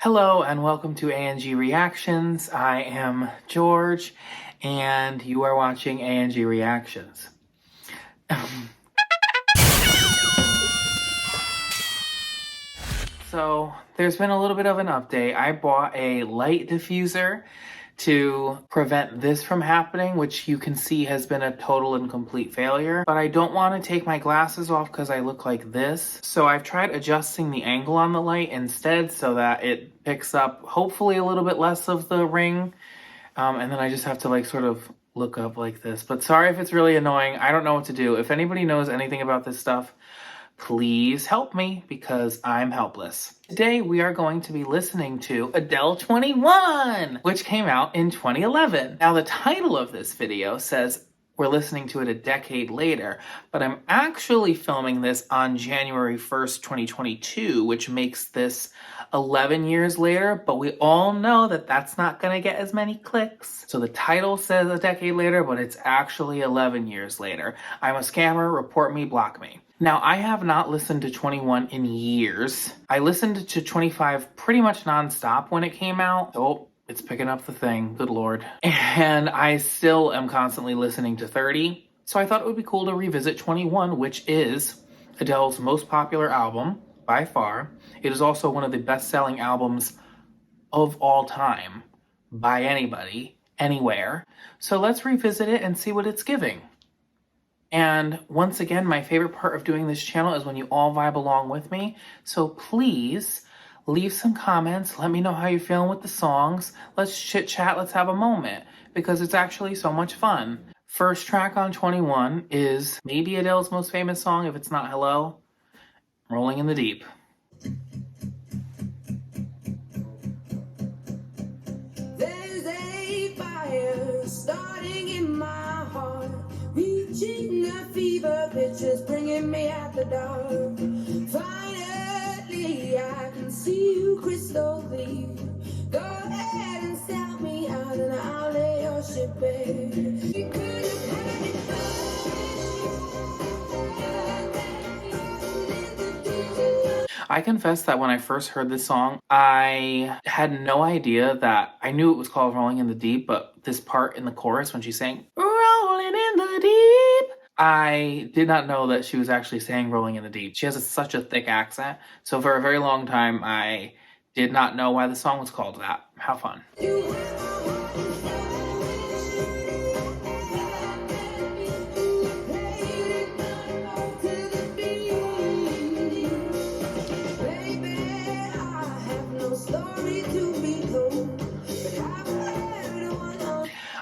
Hello and welcome to ANG Reactions. I am George and you are watching ANG Reactions. So there's been a little bit of an update. I bought a light diffuser to prevent this from happening, which you can see has been a total and complete failure. But I don't want to take my glasses off because I look like this. So I've tried adjusting the angle on the light instead so that it picks up hopefully a little bit less of the ring. And then I just have to like sort of look up like this. But sorry if it's really annoying. I don't know what to do. If anybody knows anything about this stuff, please help me because I'm helpless. Today we are going to be listening to Adele 21, which came out in 2011. Now the title of this video says we're listening to it a decade later, but I'm actually filming this on January 1st, 2022, which makes this 11 years later, but we all know that that's not gonna get as many clicks. So the title says a decade later, but it's actually 11 years later. I'm a scammer, report me, block me. Now, I have not listened to 21 in years. I listened to 25 pretty much nonstop when it came out. Oh, it's picking up the thing, good lord. And I still am constantly listening to 30. So I thought it would be cool to revisit 21, which is Adele's most popular album by far. It is also one of the best-selling albums of all time by anybody, anywhere. So let's revisit it and see what it's giving. And once again, my favorite part of doing this channel is when you all vibe along with me. So please leave some comments. Let me know how you're feeling with the songs. Let's chit chat. Let's have a moment because it's actually so much fun. First track on 21 is maybe Adele's most famous song. If it's not Hello, Rolling in the Deep. There's a fire starting in my heart, reaching a fever pitch, is bringing me at the dark. Finally, I can see you crystal clear. Go ahead and sell me out, and I'll lay your ship bare. You could have had it I confess that when I first heard this song, I had no idea that I knew it was called Rolling in the Deep, but this part in the chorus when she sang Rolling in the Deep, I did not know that she was actually saying Rolling in the Deep. She has such a thick accent. So for a very long time, I did not know why the song was called that. How fun.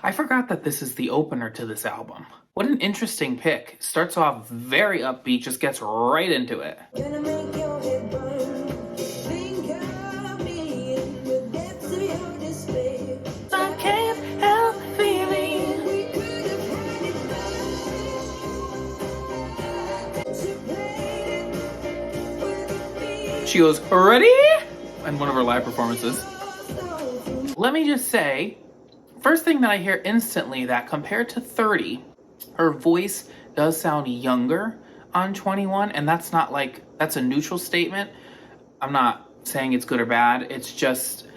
I forgot that this is the opener to this album. What an interesting pick. Starts off very upbeat, just gets right into it. I can't help feeling. She goes, ready? In one of her live performances. Let me just say, first thing that I hear instantly that compared to 30, her voice does sound younger on 21, and that's not like, that's a neutral statement. I'm not saying it's good or bad. It's just,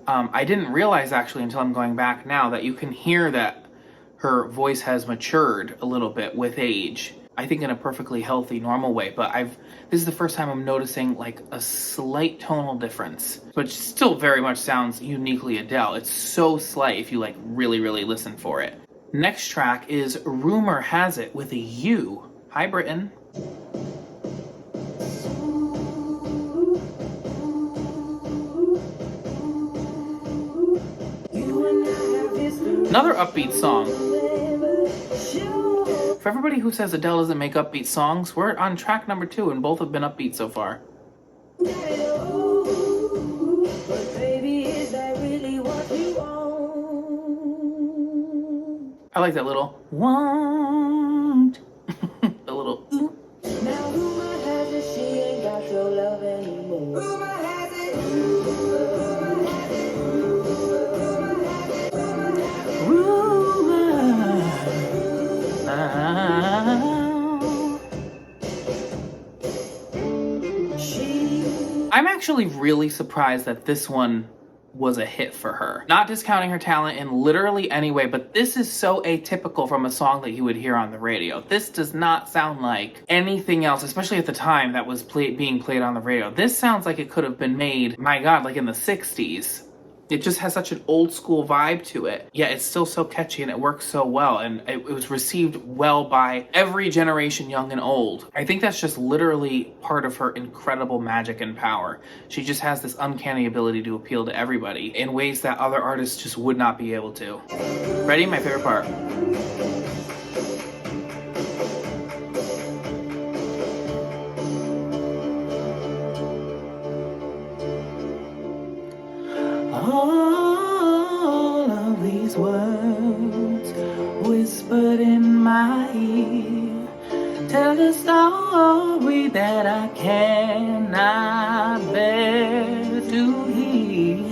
I didn't realize actually until I'm going back now that you can hear that her voice has matured a little bit with age. I think in a perfectly healthy, normal way, but this is the first time I'm noticing like a slight tonal difference, but still very much sounds uniquely Adele. It's so slight if you like really, really listen for it. Next track is Rumour Has It with a U. Hi, Britain. Another upbeat song. For everybody who says Adele doesn't make upbeat songs, we're on track number 2 and both have been upbeat so far. I like that little want. A little ooh. Now rumor has it she ain't got your love anymore. Rumor has it. I'm actually really surprised that this one was a hit for her. Not discounting her talent in literally any way, but this is so atypical from a song that you would hear on the radio. This does not sound like anything else, especially at the time that was being played on the radio. This sounds like it could have been made, my God, like in the 60s. It just has such an old school vibe to it. Yeah, it's still so catchy and it works so well, and it was received well by every generation, young and old. I think that's just literally part of her incredible magic and power. She just has this uncanny ability to appeal to everybody in ways that other artists just would not be able to. Ready? My favorite part. All of these words whispered in my ear tell a story that I cannot bear to hear.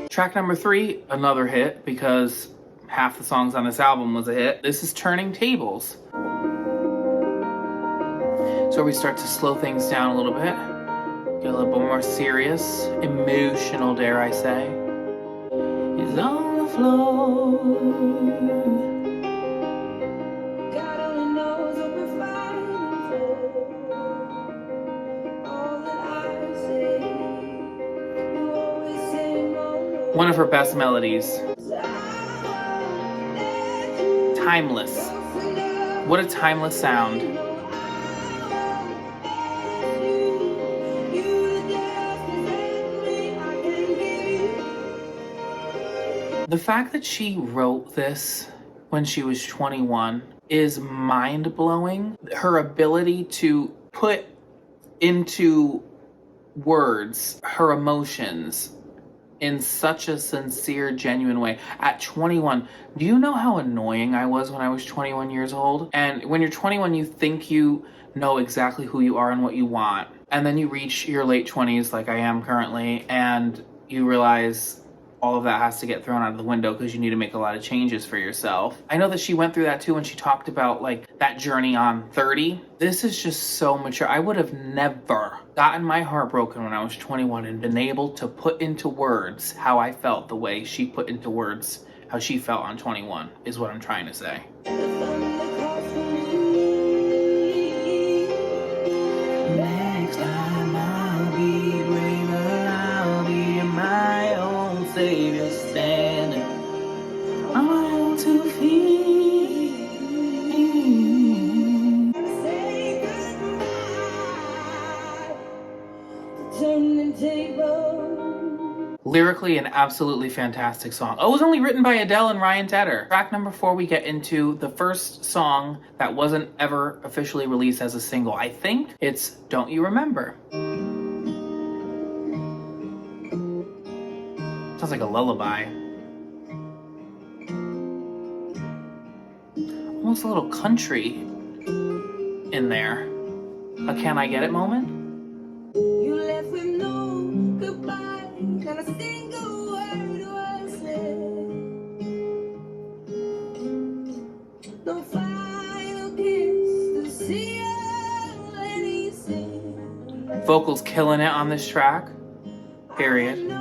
Track number 3, another hit because half the songs on this album was a hit. This is Turning Tables. So we start to slow things down a little bit, get a little bit more serious, emotional, dare I say. He's on the floor. God only knows what we're fighting for. All that I say, you always say no. One of her best melodies. Timeless. What a timeless sound. The fact that she wrote this when she was 21 is mind-blowing. Her ability to put into words her emotions in such a sincere, genuine way. At 21, do you know how annoying I was when I was 21 years old? And when you're 21, you think you know exactly who you are and what you want. And then you reach your late 20s, like I am currently, and you realize all of that has to get thrown out of the window because you need to make a lot of changes for yourself. I know that she went through that too when she talked about like that journey on 30. This is just so mature. I would have never gotten my heart broken when I was 21 and been able to put into words how I felt the way she put into words how she felt on 21 is what I'm trying to say. Next time I'll be braver, I'll be my own savior standing on my own 2 feet. Say goodbye to turning tables. Lyrically, an absolutely fantastic song. Oh, it was only written by Adele and Ryan Tedder. Track number 4, we get into the first song that wasn't ever officially released as a single. I think it's Don't You Remember. Sounds like a lullaby. Almost a little country in there. A Can I Get It moment? You left with no goodbye, not a single word was said. No final kiss to seal anything. Vocals killing it on this track. Period.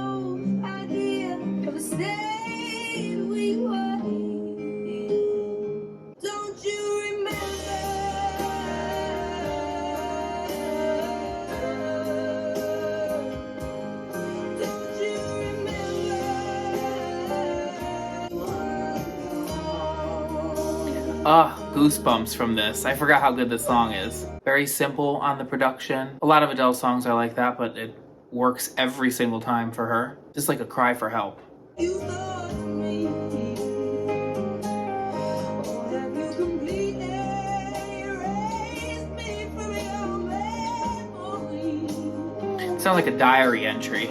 Goosebumps from this. I forgot how good this song is. Very simple on the production. A lot of Adele songs are like that, but it works every single time for her. Just like a cry for help. Sounds like a diary entry.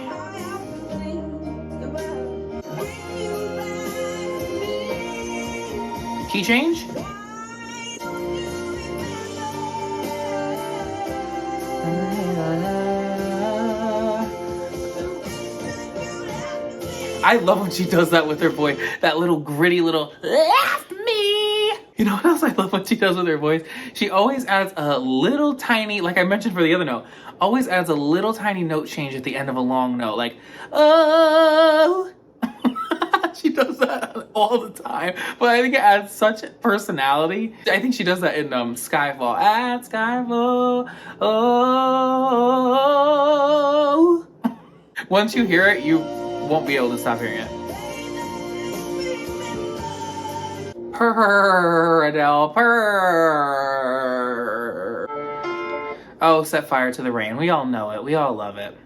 Key change? I love when she does that with her voice. That little gritty little, "Left me." You know what else I love what she does with her voice. She always adds a little tiny, like I mentioned for the other note, always adds a little tiny note change at the end of a long note, like, oh. She does that all the time, but I think it adds such personality. I think she does that in Skyfall. At Skyfall, oh. Once you hear it, you won't be able to stop hearing it. Purr, Adele, purr. Oh, set fire to the rain. We all know it. We all love it.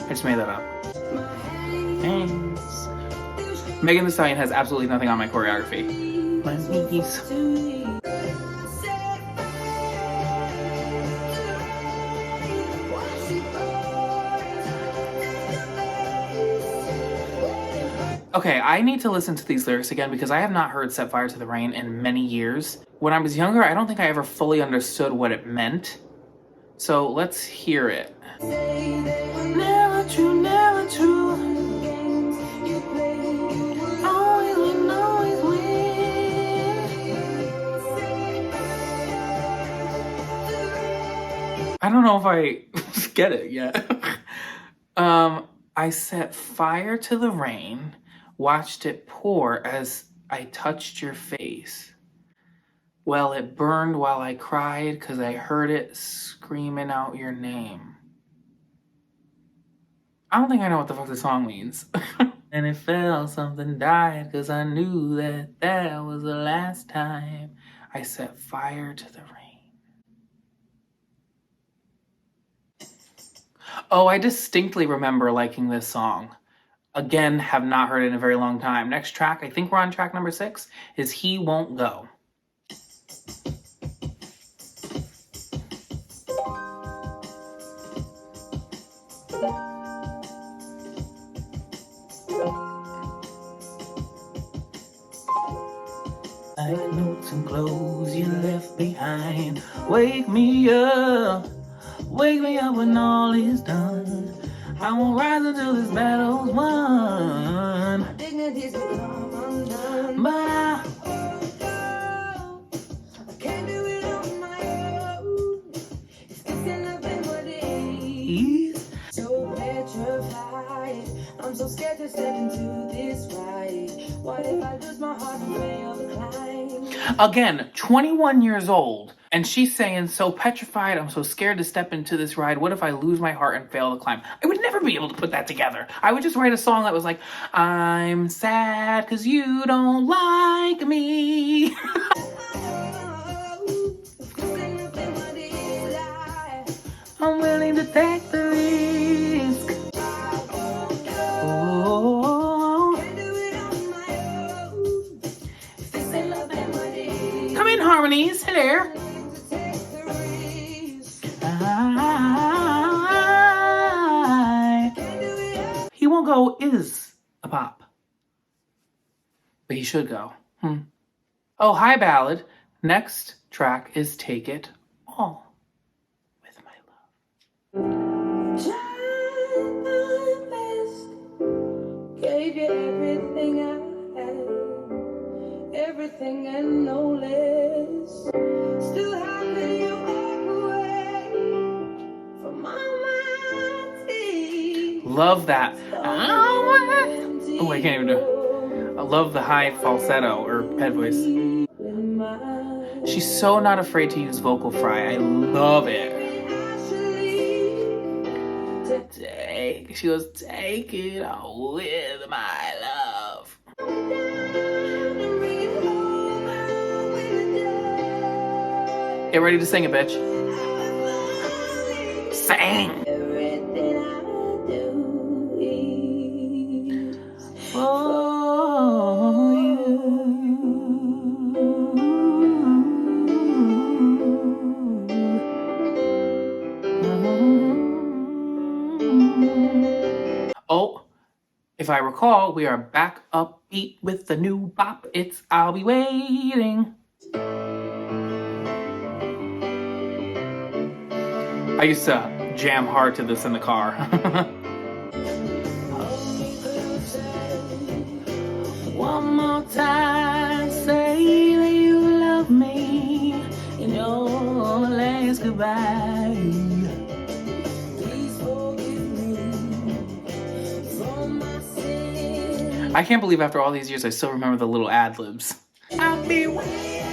I just made that up. Thanks. Megan Thee Stallion has absolutely nothing on my choreography. My knees. Okay, I need to listen to these lyrics again because I have not heard Set Fire to the Rain in many years. When I was younger, I don't think I ever fully understood what it meant. So let's hear it. Never true, never true. Always win, always win. I don't know if I get it yet. I set fire to the rain, watched it pour as I touched your face. Well, it burned while I cried 'cause I heard it screaming out your name. I don't think I know what the fuck the song means. And it fell, something died 'cause I knew that that was the last time I set fire to the rain. Oh, I distinctly remember liking this song. Again, have not heard it in a very long time. Next track, I think we're on track number 6, is He Won't Go. Like notes and clothes you left behind. Wake me up when all is done. I won't rise until this battle's won. My dignity's become undone. But I can't do it on my own. It's kissing up in what it is. So petrified, I'm so scared to step into this ride. What if I lose my heart and fail the climb? Again, 21 years old. And she's saying, so petrified, I'm so scared to step into this ride. What if I lose my heart and fail to climb? I would never be able to put that together. I would just write a song that was like, I'm sad because you don't like me. I'm willing to take the risk. Oh. Come in, harmonies. Hello. He Won't Go is a pop. But he should go. Oh, hi, ballad. Next track is Take It All with My Love. Tried my best, gave you everything I had, everything and no less. Still, how could you walk away from my mind? Love that. Oh, I can't even do it. I love the high falsetto or head voice. She's so not afraid to use vocal fry. I love it. She goes, take it all with my love. Get ready to sing it, bitch. Sing! Oh, if I recall, we are back upbeat with the new bop. It's I'll Be Waiting. I used to jam hard to this in the car. One more time, say that you love me in your last goodbye. Please forgive me for my sin. I can't believe after all these years I still remember the little ad-libs. I'll be waiting.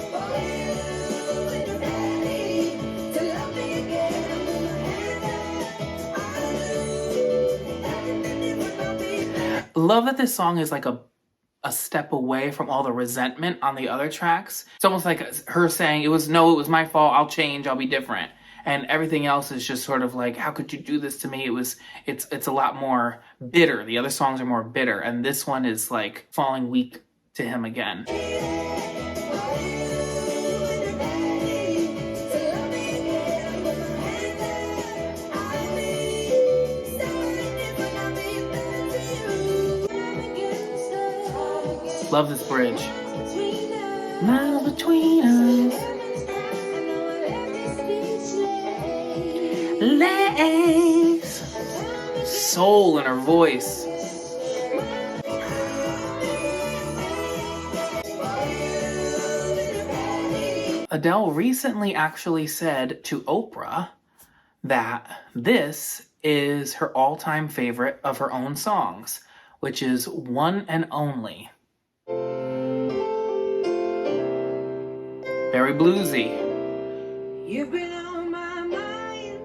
For you when you're ready to love me again. Love that this song is like a step away from all the resentment on the other tracks. It's almost like her saying, it was my fault, I'll change, I'll be different. And everything else is just sort of like, how could you do this to me? It's a lot more bitter. The other songs are more bitter, and this one is like falling weak to him again. Love this bridge. Miles between us. Legs. Soul in her voice. Adele recently actually said to Oprah that this is her all-time favorite of her own songs, which is One and Only. Very bluesy. You've been on my mind.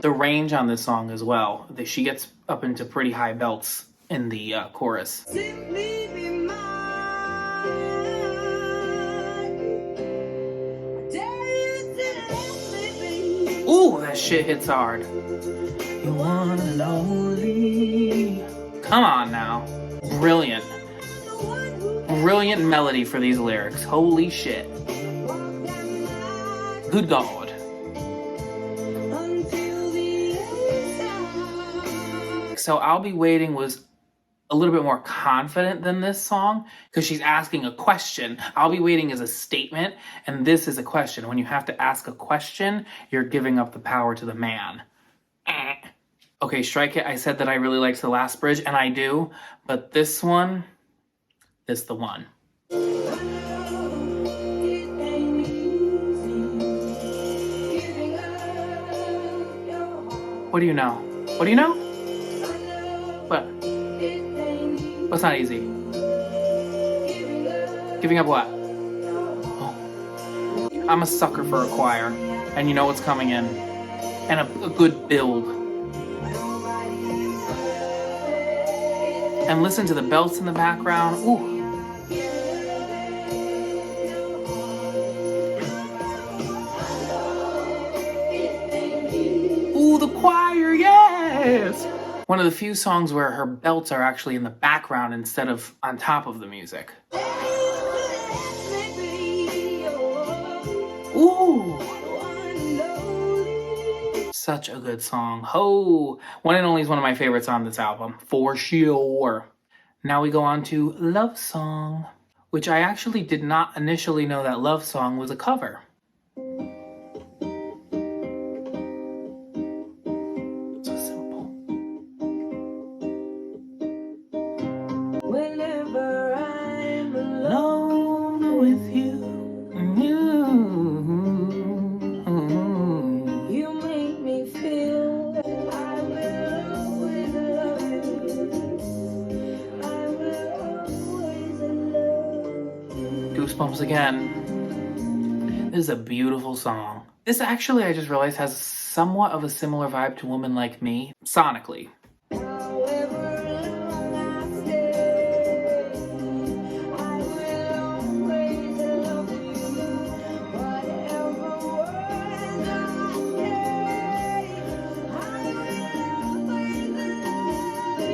The range on this song as well. She gets up into pretty high belts in the chorus. Simply be mine. I dare you to let me be. Ooh, that shit hits hard. You one and only. Come on now. Brilliant. The one who Brilliant melody for these lyrics. Holy shit. walked down the line Good God. until the end. So I'll Be Waiting was a little bit more confident than this song because she's asking a question. I'll Be Waiting is a statement, and this is a question. When you have to ask a question, you're giving up the power to the man. Okay, Strike It. I said that I really liked the last bridge, and I do, but this one is the one. It ain't easy giving up your heart. What do you know? What do you know? I know What? it ain't easy What's not easy? giving up Giving up what? your heart. Oh. I'm a sucker for a choir, and you know what's coming in. And a good build. And listen to the belts in the background. Ooh. Ooh, the choir, yes! One of the few songs where her belts are actually in the background instead of on top of the music. Ooh! Such a good song. Ho! One and Only is one of my favorites on this album, for sure. Now we go on to Lovesong, which I actually did not initially know that Lovesong was a cover. So simple. Whenever I'm Alone with you. you make me feel that I will always love you. I will always love you. Goosebumps again. This is a beautiful song. This actually, I just realized, has somewhat of a similar vibe to Woman Like Me, sonically. However long I stay, I will always love you. Whatever words I say, I will always love you.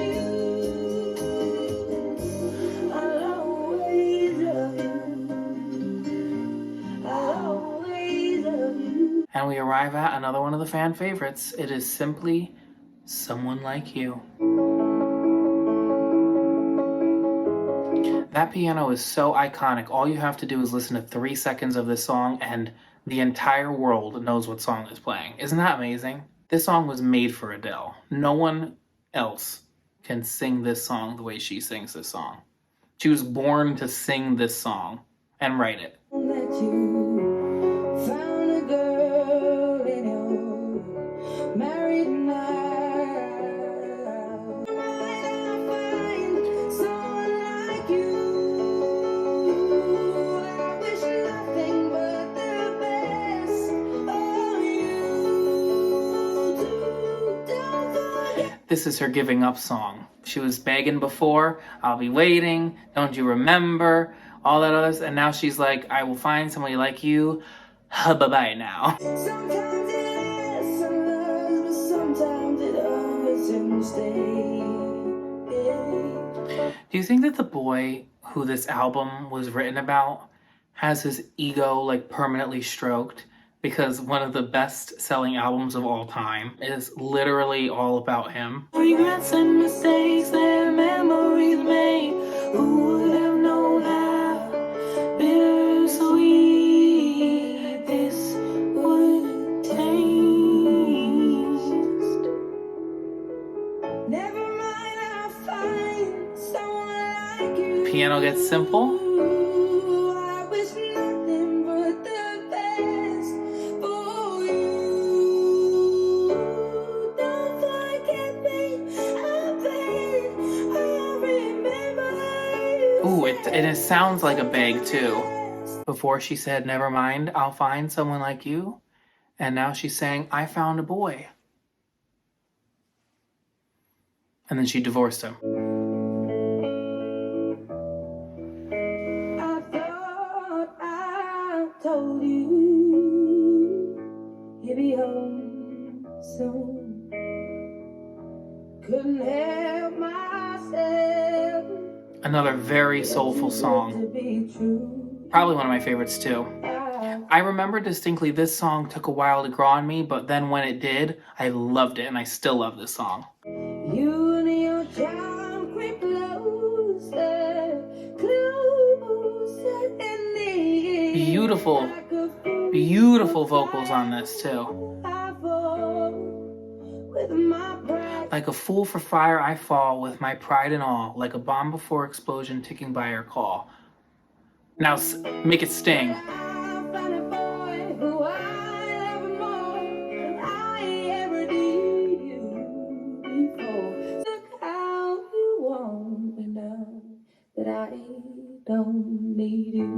I'll always love you. I'll always love you. And we arrive at another one of the fan favorites. It is simply Someone Like You. That piano is so iconic. All you have to do is listen to 3 seconds of this song and the entire world knows what song is playing. Isn't that amazing? This song was made for Adele. No one else can sing this song the way she sings this song. She was born to sing this song and write it. That you found a girl in your married life. Might I find someone like you? I wish nothing but the best for you too. Don't forget. This is her giving up song. She was begging before, I'll be waiting, don't you remember, all that others, and now she's like, I will find somebody like you, bye-bye now. Sometimes it lasts some love, but sometimes it hurts and stays. Do you think that the boy who this album was written about has his ego like permanently stroked? Because one of the best-selling albums of all time is literally all about him. Regrets and mistakes and memories made. Who would have known how bittersweet this would taste? Never mind, I'll find someone like you. Piano gets simple. I wish nothing but the best for you. Don't forget me, I beg, I remember. Ooh, it sounds like a beg too. Before she said, never mind, I'll find someone like you. And now she's saying, I found a boy. And then she divorced him. I thought I told you you'd be home soon. Couldn't help myself. Another very soulful song. To be true. Probably one of my favorites too. I remember distinctly this song took a while to grow on me, but then when it did, I loved it, and I still love this song. You and your charm creep closer, closer in the Beautiful, beautiful vocals on this too. With my pride. Like a fool for fire I fall with my pride and all, like a bomb before explosion ticking by her call. Now make it sting. I found a boy who I love more than I ever did you before. Look how you want me now that I don't need you.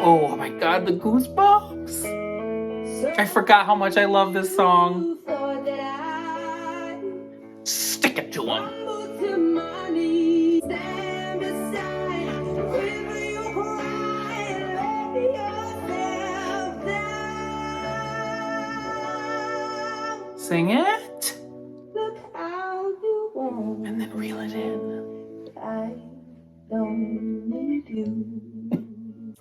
Oh my god, the goosebumps! I forgot how much I love this song. You thought that I Stick it to him. humbled to my knees. Stand beside, quiver your cry and let yourself down. Sing it, Look how you want. and then reel it in. I don't need you.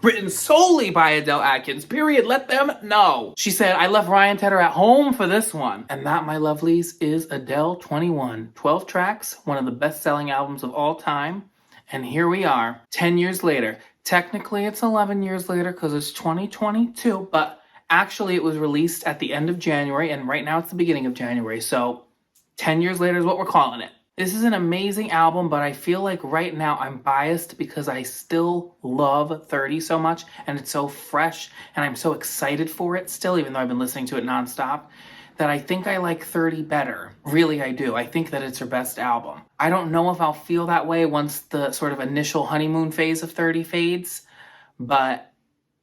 Written solely by Adele Atkins, period. Let them know. She said, I left Ryan Tedder at home for this one. And that, my lovelies, is Adele 21. 12 tracks, one of the best-selling albums of all time. And here we are, 10 years later. Technically, it's 11 years later because it's 2022, but actually it was released at the end of January, and right now it's the beginning of January. So 10 years later is what we're calling it. This is an amazing album, but I feel like right now I'm biased because I still love 30 so much, and it's so fresh, and I'm so excited for it still, even though I've been listening to it nonstop, that I think I like 30 better. Really, I do. I think that it's her best album. I don't know if I'll feel that way once the sort of initial honeymoon phase of 30 fades, but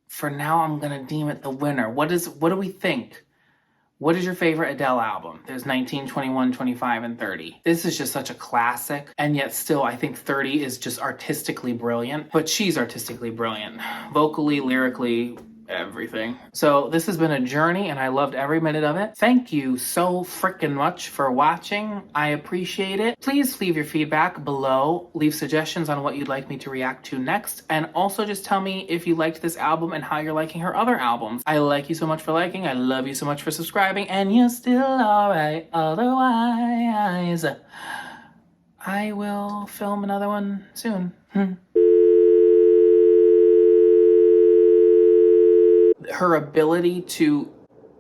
for now I'm gonna deem it the winner. What do we think? What is your favorite Adele album? There's 19, 21, 25, and 30. This is just such a classic, and yet still I think 30 is just artistically brilliant, but she's artistically brilliant. Vocally, lyrically, everything. So this has been a journey, and I loved every minute of it. Thank you so freaking much for watching. I appreciate it. Please leave your feedback below. Leave suggestions on what you'd like me to react to next, and also just tell me if you liked this album and how you're liking her other albums. I like you so much for liking. I love you so much for subscribing, and you're still alright otherwise. I will film another one soon. her ability to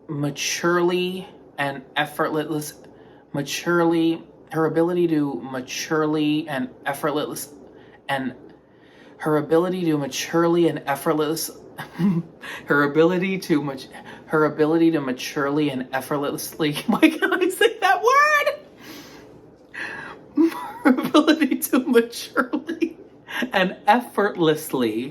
maturely and effortless, maturely, her ability to maturely and effortless, and her ability to maturely and effortless, her ability to maturely and effortlessly, why can't I say that word? Her ability to maturely and effortlessly